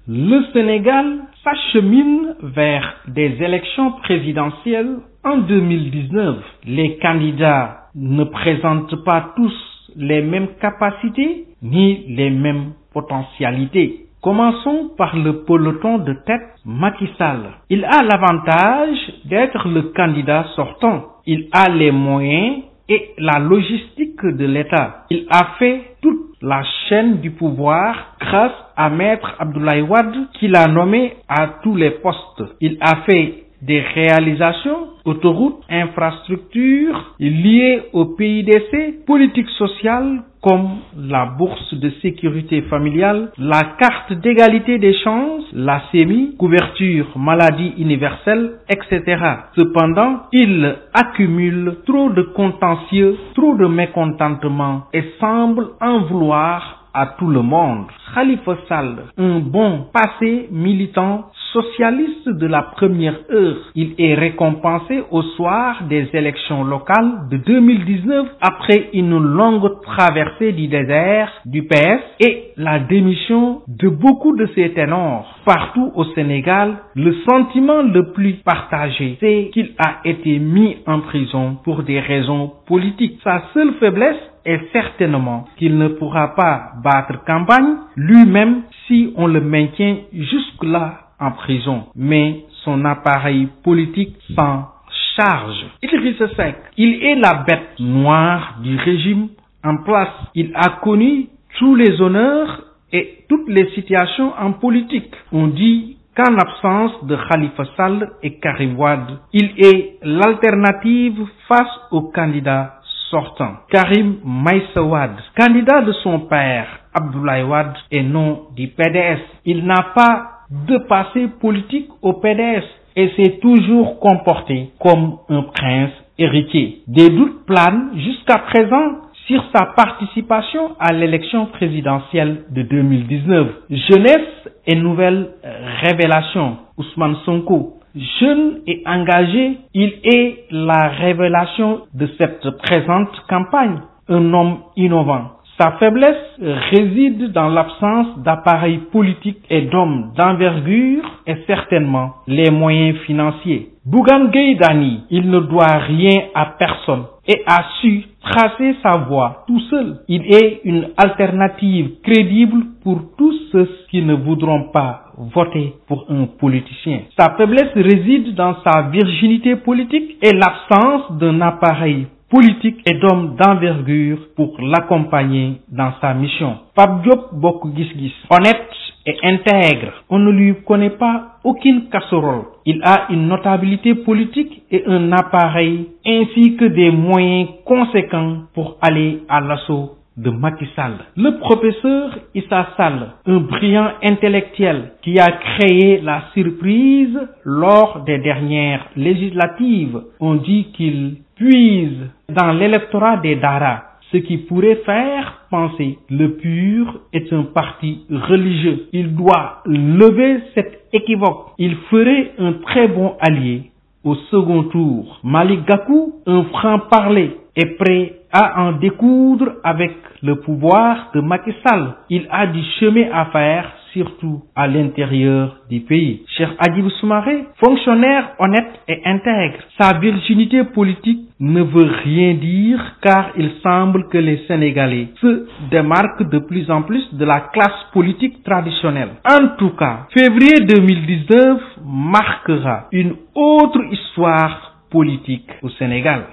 Le Sénégal s'achemine vers des élections présidentielles en 2019. Les candidats ne présentent pas tous les mêmes capacités ni les mêmes potentialités. Commençons par le peloton de tête, Macky Sall. Il a l'avantage d'être le candidat sortant. Il a les moyens et la logistique de l'État. Il a fait toute la chaîne du pouvoir grâce à Maître Abdoulaye Wade qui l'a nommé à tous les postes. Il a fait des réalisations, autoroutes, infrastructures liées au PIDC, politique sociale comme la bourse de sécurité familiale, la carte d'égalité des chances, la CEMI, couverture maladie universelle, etc. Cependant, il accumule trop de contentieux, trop de mécontentement et semble en vouloir à tout le monde. Khalifa Sall, un bon passé militant socialiste de la première heure. Il est récompensé au soir des élections locales de 2019 après une longue traversée du désert du PS et la démission de beaucoup de ses ténors. Partout au Sénégal, le sentiment le plus partagé, c'est qu'il a été mis en prison pour des raisons politiques. Sa seule faiblesse est certainement qu'il ne pourra pas battre campagne lui-même si on le maintient jusque-là en prison. Mais son appareil politique s'en charge. Idrissa Seck, il est la bête noire du régime en place. Il a connu tous les honneurs et toutes les situations en politique. On dit qu'en absence de Khalifa Sall et Karim Wade, il est l'alternative face aux candidats sortants. Karim Meïssa Wade, candidat de son père Abdoulaye Wade et non du PDS. Il n'a pas de passé politique au PDS et s'est toujours comporté comme un prince héritier. Des doutes planent jusqu'à présent sur sa participation à l'élection présidentielle de 2019. Jeunesse et nouvelle révélation. Ousmane Sonko, jeune et engagé, il est la révélation de cette présente campagne. Un homme innovant. Sa faiblesse réside dans l'absence d'appareil politique et d'hommes d'envergure et certainement les moyens financiers. Bougane Gueye Dany, il ne doit rien à personne et a su tracer sa voie tout seul. Il est une alternative crédible pour tous ceux qui ne voudront pas voter pour un politicien. Sa faiblesse réside dans sa virginité politique et l'absence d'un appareil politique et d'hommes d'envergure pour l'accompagner dans sa mission. Pape Diop Bokk Gis Gis, honnête et intègre, on ne lui connaît pas aucune casserole. Il a une notabilité politique et un appareil ainsi que des moyens conséquents pour aller à l'assaut de Macky Sall. Le professeur Issa Sall, un brillant intellectuel qui a créé la surprise lors des dernières législatives. On dit qu'il puise dans l'électorat des Dara, ce qui pourrait faire penser le PUR est un parti religieux. Il doit lever cet équivoque. Il ferait un très bon allié au second tour. Malick Gakou, un franc-parler, est prêt à en découdre avec le pouvoir de Macky Sall. Il a du chemin à faire, surtout à l'intérieur du pays. Cheikh Hadjibou Soumaré, fonctionnaire honnête et intègre. Sa virginité politique ne veut rien dire car il semble que les Sénégalais se démarquent de plus en plus de la classe politique traditionnelle. En tout cas, février 2019 marquera une autre histoire politique au Sénégal.